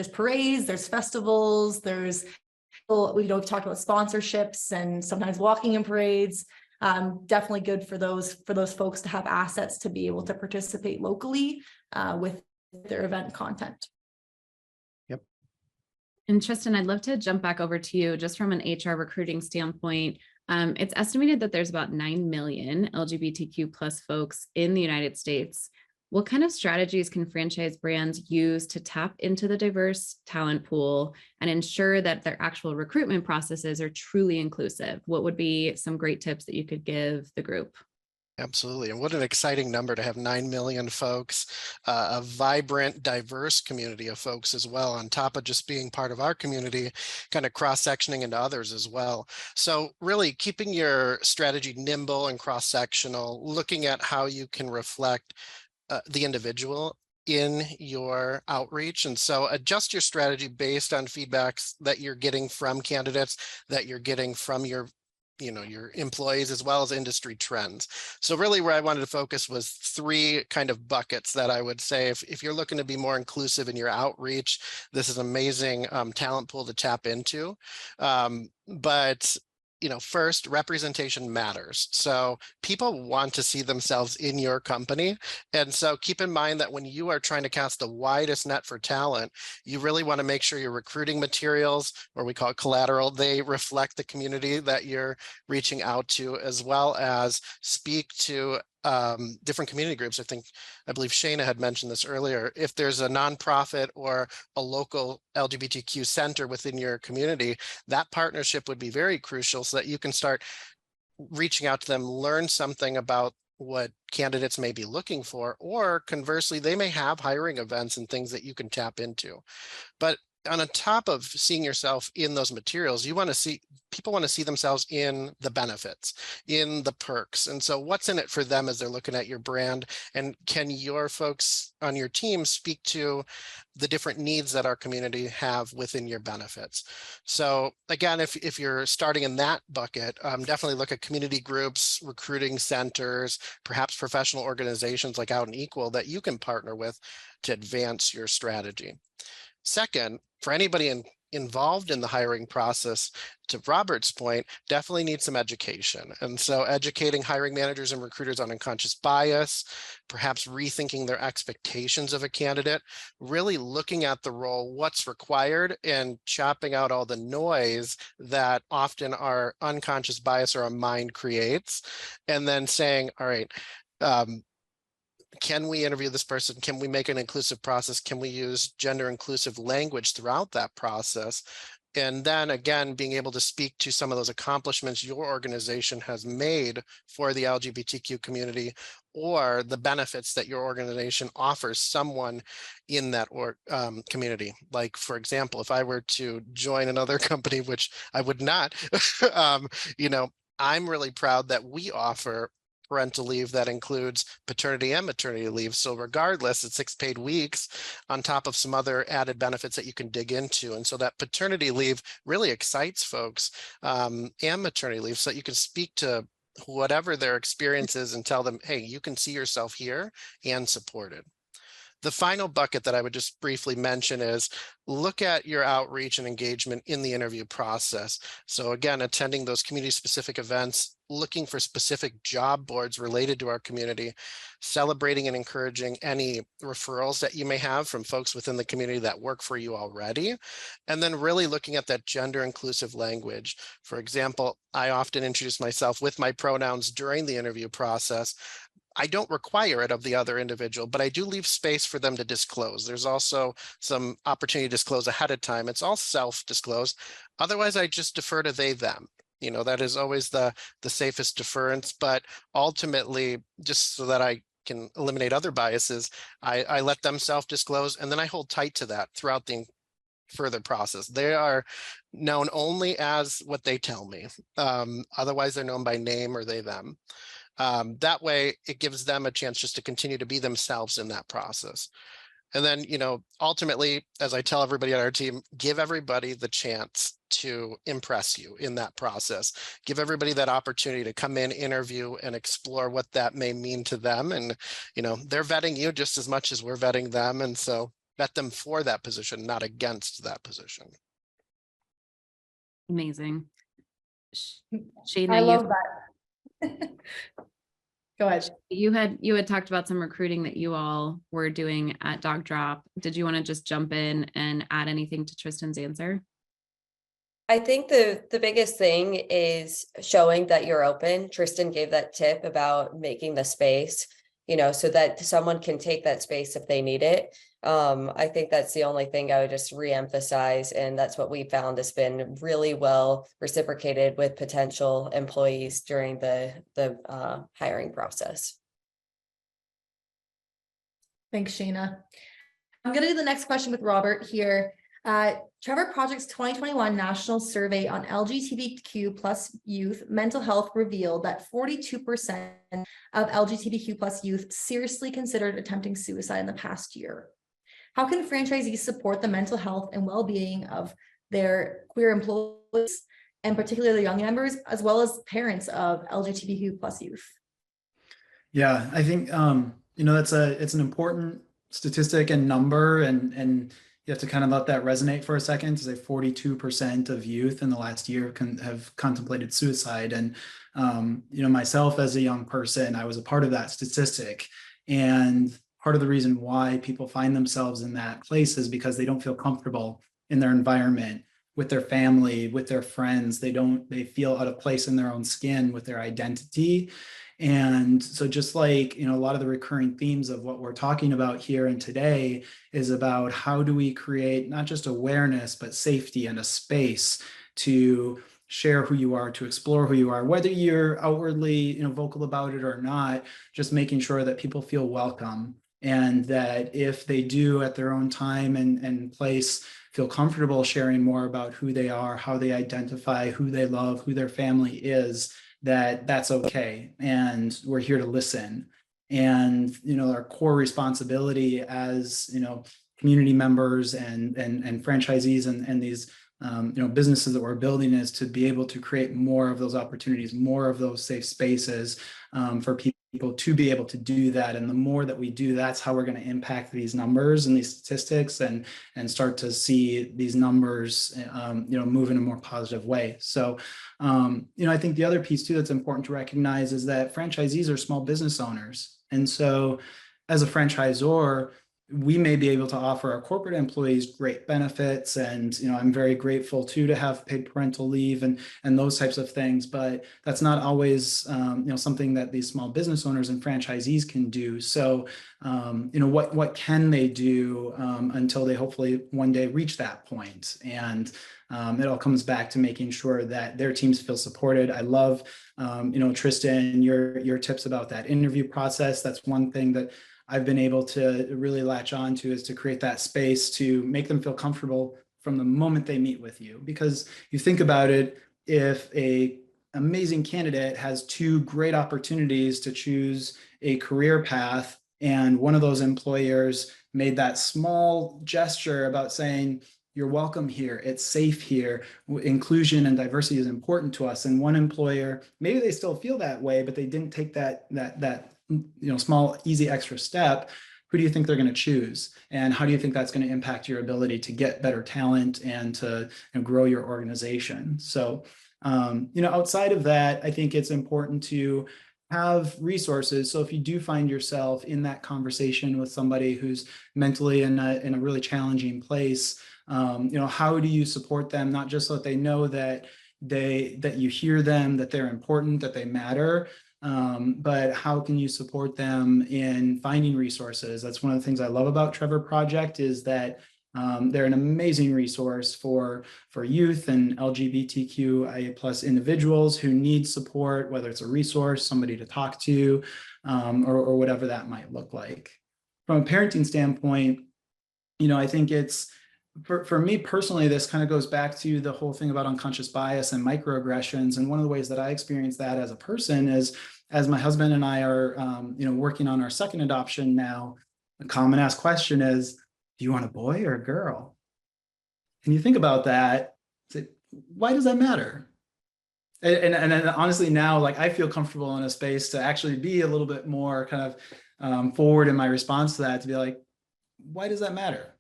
parades, there's festivals, we've talked about sponsorships and sometimes walking in parades. Definitely good for those folks to have assets to be able to participate locally with their event content. Yep. And Tristan, I'd love to jump back over to you just from an HR recruiting standpoint. It's estimated that there's about 9 million LGBTQ plus folks in the United States. What kind of strategies can franchise brands use to tap into the diverse talent pool and ensure that their actual recruitment processes are truly inclusive? What would be some great tips that you could give the group? Absolutely. And what an exciting number to have 9 million folks, a vibrant, diverse community of folks as well, on top of just being part of our community, kind of cross-sectioning into others as well. So really keeping your strategy nimble and cross-sectional, looking at how you can reflect the individual in your outreach. And so adjust your strategy based on feedbacks that you're getting from candidates, that you're getting from your your employees, as well as industry trends. So really where I wanted to focus was 3 kind of buckets that I would say, if you're looking to be more inclusive in your outreach, this is an amazing talent pool to tap into. But first, representation matters. So people want to see themselves in your company. And so keep in mind that when you are trying to cast the widest net for talent, you really want to make sure your recruiting materials, or we call it collateral, they reflect the community that you're reaching out to, as well as speak to different community groups. I believe Shayna had mentioned this earlier. If there's a nonprofit or a local LGBTQ center within your community, that partnership would be very crucial, so that you can start reaching out to them, learn something about what candidates may be looking for, or conversely, they may have hiring events and things that you can tap into. But on top of seeing yourself in those materials, people want to see themselves in the benefits, in the perks. And so what's in it for them as they're looking at your brand? And can your folks on your team speak to the different needs that our community have within your benefits? So again, if you're starting in that bucket, definitely look at community groups, recruiting centers, perhaps professional organizations like Out and Equal that you can partner with to advance your strategy. Second, for anybody involved in the hiring process, to Robert's point, definitely need some education. And so educating hiring managers and recruiters on unconscious bias, perhaps rethinking their expectations of a candidate, really looking at the role, what's required, and chopping out all the noise that often our unconscious bias or our mind creates, and then saying, all right, can we interview this person? Can we make an inclusive process? Can we use gender inclusive language throughout that process? And then again, being able to speak to some of those accomplishments your organization has made for the LGBTQ community, or the benefits that your organization offers someone in that community. Like, for example, if I were to join another company, which I would not, I'm really proud that we offer parental leave that includes paternity and maternity leave. So regardless, it's 6 paid weeks on top of some other added benefits that you can dig into. And so that paternity leave really excites folks, and maternity leave, so that you can speak to whatever their experience is and tell them, hey, you can see yourself here and supported. The final bucket that I would just briefly mention is look at your outreach and engagement in the interview process. So again, attending those community-specific events, looking for specific job boards related to our community, celebrating and encouraging any referrals that you may have from folks within the community that work for you already, and then really looking at that gender-inclusive language. For example, I often introduce myself with my pronouns during the interview process. I don't require it of the other individual, but I do leave space for them to disclose. There's also some opportunity to disclose ahead of time. It's all self-disclosed. Otherwise, I just defer to they, them. That is always the safest deference, but ultimately, just so that I can eliminate other biases, I let them self-disclose, and then I hold tight to that throughout the further process. They are known only as what they tell me. Otherwise, they're known by name or they, them. That way, it gives them a chance just to continue to be themselves in that process. And then, ultimately, as I tell everybody on our team, give everybody the chance to impress you in that process. Give everybody that opportunity to come in, interview, and explore what that may mean to them. And, they're vetting you just as much as we're vetting them. And so vet them for that position, not against that position. Amazing. Shayna, I love that. Go ahead. You had talked about some recruiting that you all were doing at Dog Drop. Did you want to just jump in and add anything to Tristan's answer? I think the biggest thing is showing that you're open. Tristan gave that tip about making the space, so that someone can take that space if they need it. I think that's the only thing I would just reemphasize, and that's what we found has been really well reciprocated with potential employees during the hiring process. Thanks, Shayna. I'm going to do the next question with Robert here. Trevor Project's 2021 National Survey on LGBTQ plus youth mental health revealed that 42% of LGBTQ plus youth seriously considered attempting suicide in the past year. How can franchisees support the mental health and well-being of their queer employees, and particularly young members, as well as parents of LGBTQ plus youth? Yeah, I think it's an important statistic and number, and you have to kind of let that resonate for a second, to say 42% of youth in the last year have contemplated suicide. And myself as a young person, I was a part of that statistic. And part of the reason why people find themselves in that place is because they don't feel comfortable in their environment, with their family, with their friends. They feel out of place in their own skin with their identity. And so just like, a lot of the recurring themes of what we're talking about here and today is about how do we create not just awareness, but safety and a space to share who you are, to explore who you are, whether you're outwardly, vocal about it or not, just making sure that people feel welcome. And that if they do at their own time and place feel comfortable sharing more about who they are, how they identify, who they love, who their family is, that's okay. And we're here to listen. And, our core responsibility as, community members and franchisees and these, businesses that we're building is to be able to create more of those opportunities, more of those safe spaces for people to be able to do that. And the more that we do, that's how we're going to impact these numbers and these statistics and start to see these numbers, move in a more positive way. So, I think the other piece too that's important to recognize is that franchisees are small business owners. And so as a franchisor, we may be able to offer our corporate employees great benefits. And, I'm very grateful too to have paid parental leave and those types of things, but that's not always, something that these small business owners and franchisees can do. So, what can they do until they hopefully one day reach that point? And it all comes back to making sure that their teams feel supported. I love, Tristan, your tips about that interview process. That's one thing that I've been able to really latch on to, is to create that space to make them feel comfortable from the moment they meet with you. Because you think about it, if a amazing candidate has two great opportunities to choose a career path, and one of those employers made that small gesture about saying, you're welcome here, it's safe here, inclusion and diversity is important to us. And one employer, maybe they still feel that way, but they didn't take that small, easy, extra step. Who do you think they're going to choose? And how do you think that's going to impact your ability to get better talent and to grow your organization? So, outside of that, I think it's important to have resources. So if you do find yourself in that conversation with somebody who's mentally in a really challenging place, how do you support them? Not just so that they know that you hear them, that they're important, that they matter, but how can you support them in finding resources? That's one of the things I love about Trevor Project, is that they're an amazing resource for youth and LGBTQIA plus individuals who need support, whether it's a resource, somebody to talk to, or whatever that might look like. From a parenting standpoint, I think it's, for me personally, this kind of goes back to the whole thing about unconscious bias and microaggressions. And one of the ways that I experience that as a person is, as my husband and I are, working on our second adoption now, a common asked question is, do you want a boy or a girl? And you think about that, say, why does that matter? And honestly, now, like, I feel comfortable in a space to actually be a little bit more kind of forward in my response to that, to be like, why does that matter?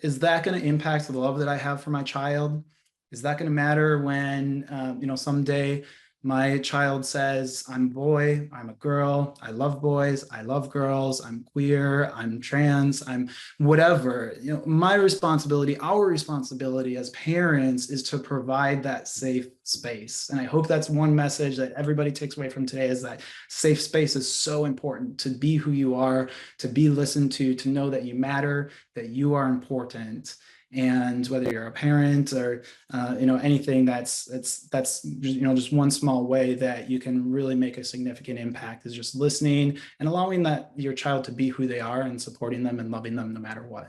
Is that going to impact the love that I have for my child? Is that going to matter when, someday My child says, I'm a boy, I'm a girl, I love boys, I love girls, I'm queer, I'm trans, I'm whatever. My responsibility, our responsibility as parents is to provide that safe space. And I hope that's one message that everybody takes away from today, is that safe space is so important, to be who you are, to be listened to know that you matter, that you are important. And whether you're a parent or anything, that's just one small way that you can really make a significant impact, is just listening and allowing that your child to be who they are and supporting them and loving them no matter what.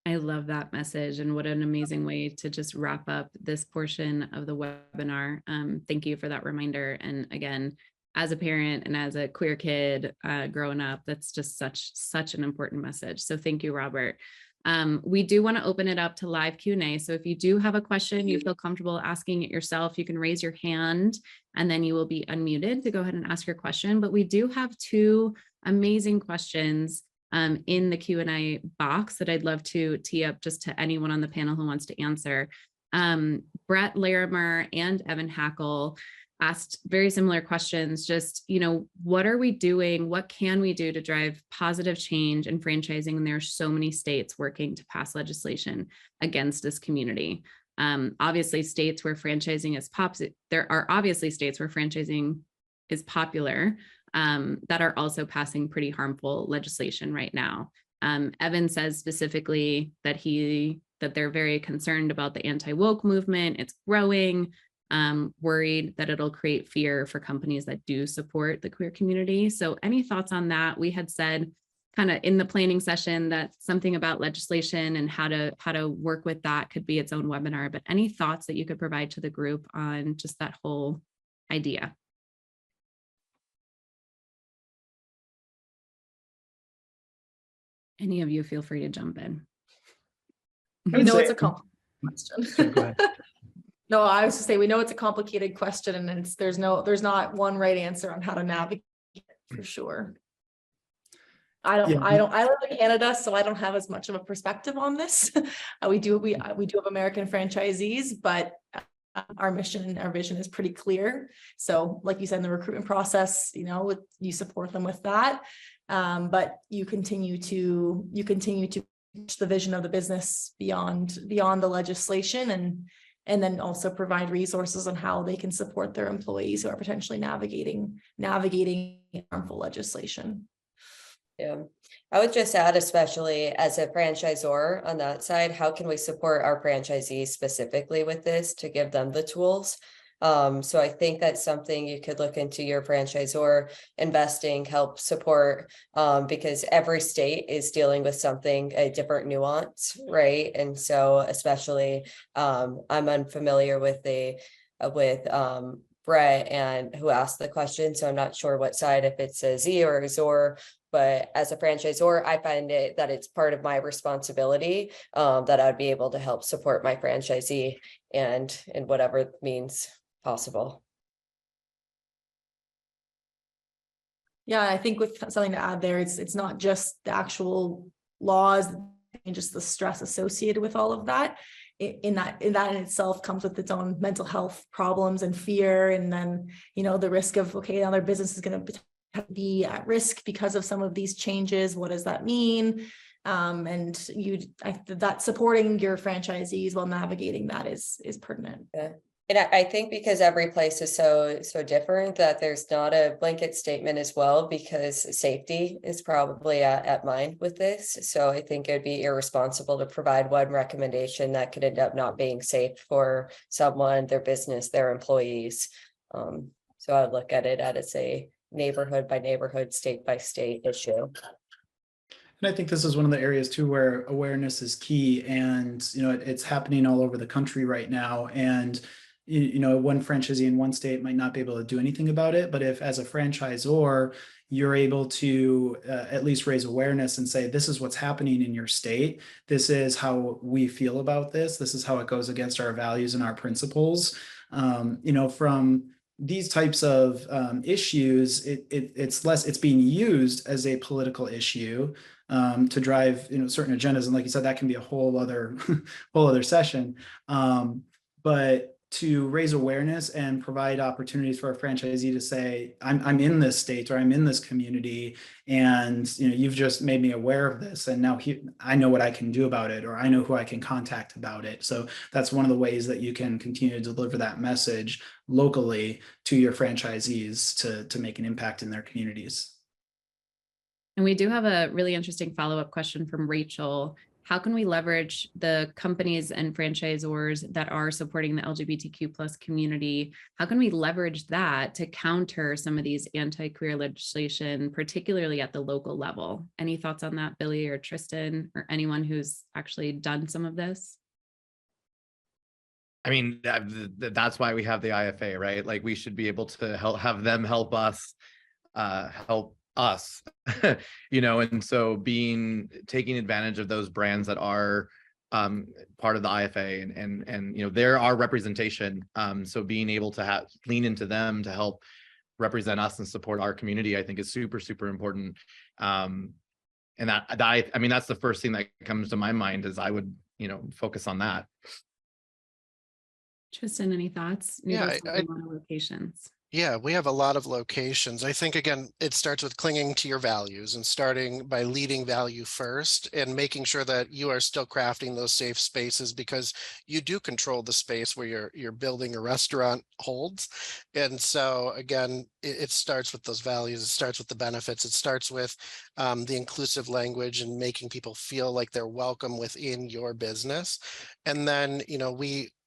I love that message, and what an amazing way to just wrap up this portion of the webinar. Thank you for that reminder. And again, as a parent and as a queer kid growing up, that's just such an important message. So thank you, Robert. We do want to open it up to live Q&A. So if you do have a question, you feel comfortable asking it yourself, you can raise your hand and then you will be unmuted to go ahead and ask your question. But we do have two amazing questions in the Q&A box that I'd love to tee up just to anyone on the panel who wants to answer. Brett Larimer and Evan Hackle asked very similar questions. Just, what are we doing? What can we do to drive positive change in franchising? And there are so many states working to pass legislation against this community. Obviously, states where franchising is there are obviously states where franchising is popular that are also passing pretty harmful legislation right now. Evan says specifically that they're very concerned about the anti-woke movement. It's growing. Worried that it'll create fear for companies that do support the queer community. So any thoughts on that? We had said kind of in the planning session that something about legislation and how to work with that could be its own webinar, but any thoughts that you could provide to the group on just that whole idea? Any of you feel free to jump in. We know it's a complicated question. Go ahead. No, I was to say, we know it's a complicated question, and there's not one right answer on how to navigate it, for sure. I live in Canada, so I don't have as much of a perspective on this. We do have American franchisees, but our mission and our vision is pretty clear. So like you said, in the recruitment process, you support them with that. But you continue to push the vision of the business beyond the legislation, and then also provide resources on how they can support their employees who are potentially navigating harmful legislation. Yeah, I would just add, especially as a franchisor on that side, how can we support our franchisees specifically with this to give them the tools? So I think that's something you could look into, your franchisor investing, help support, because every state is dealing with something, a different nuance, right? And so especially, I'm unfamiliar with Brett and who asked the question, so I'm not sure what side, if it's a Z or a ZOR. But as a franchisor, I find that it's part of my responsibility that I'd be able to help support my franchisee and in whatever means possible. Yeah, I think with something to add there, it's not just the actual laws and just the stress associated with all of that. That in itself comes with its own mental health problems and fear, and then the risk of, okay, now their business is going to be at risk because of some of these changes. What does that mean? And that supporting your franchisees while navigating that is pertinent. Yeah. And I think because every place is so different, that there's not a blanket statement as well, because safety is probably at mind with this. So I think it'd be irresponsible to provide one recommendation that could end up not being safe for someone, their business, their employees. So I would look at it as a neighborhood by neighborhood, state by state issue. And I think this is one of the areas too where awareness is key, and it's happening all over the country right now. And one franchisee in one state might not be able to do anything about it, but if as a franchisor you're able to at least raise awareness and say, this is what's happening in your state, this is how we feel about this is how it goes against our values and our principles, from these types of issues, it's being used as a political issue to drive certain agendas, and like you said, that can be a whole other session. But to raise awareness and provide opportunities for a franchisee to say, I'm in this state or I'm in this community, and you've just made me aware of this, and now I know what I can do about it, or I know who I can contact about it. So that's one of the ways that you can continue to deliver that message locally to your franchisees to make an impact in their communities. And we do have a really interesting follow-up question from Rachel. How can we leverage the companies and franchisors that are supporting the LGBTQ plus community? How can we leverage that to counter some of these anti-queer legislation, particularly at the local level? Any thoughts on that, Billy or Tristan, or anyone who's actually done some of this? I mean, that's why we have the IFA, right? Like, we should be able to have them help us, and so taking advantage of those brands that are part of the IFA, and there are representation. So being able to lean into them to help represent us and support our community, I think, is super, super important. And I mean, that's the first thing that comes to my mind, is I would, focus on that. Tristan, any thoughts? Yeah, Locations. Yeah, we have a lot of locations. I think, again, it starts with clinging to your values and starting by leading value first and making sure that you are still crafting those safe spaces, because you do control the space where you're building a restaurant holds. And so, again, it starts with those values. It starts with the benefits. It starts with the inclusive language and making people feel like they're welcome within your business. And then,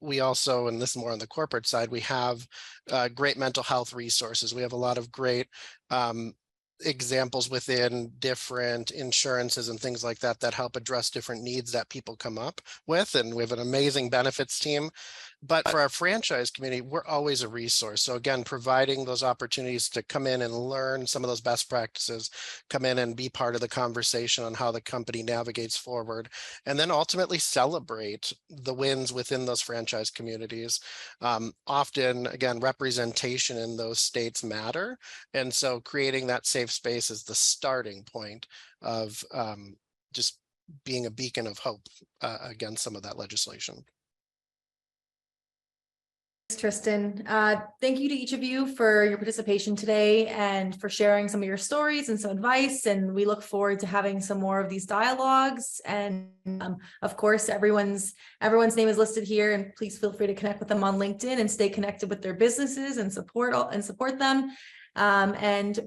we also, and this is more on the corporate side, we have great mental health resources. We have a lot of great examples within different insurances and things like that help address different needs that people come up with. And we have an amazing benefits team. But for our franchise community, we're always a resource. So again, providing those opportunities to come in and learn some of those best practices, come in and be part of the conversation on how the company navigates forward, and then ultimately celebrate the wins within those franchise communities. Often, again, representation in those states matter. And so creating that safe space is the starting point of just being a beacon of hope against some of that legislation. Tristan. Thank you to each of you for your participation today and for sharing some of your stories and some advice. And we look forward to having some more of these dialogues. And of course, everyone's name is listed here, and please feel free to connect with them on LinkedIn and stay connected with their businesses and support them. And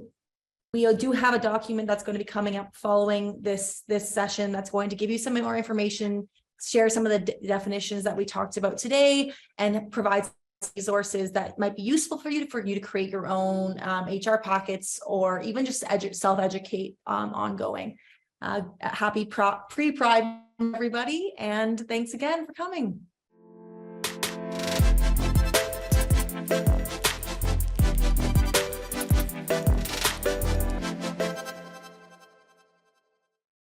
we do have a document that's going to be coming up following this session that's going to give you some more information, share some of the definitions that we talked about today, and provide resources that might be useful for you to create your own HR packets, or even just self-educate ongoing. Happy pre-Pride, everybody, and thanks again for coming.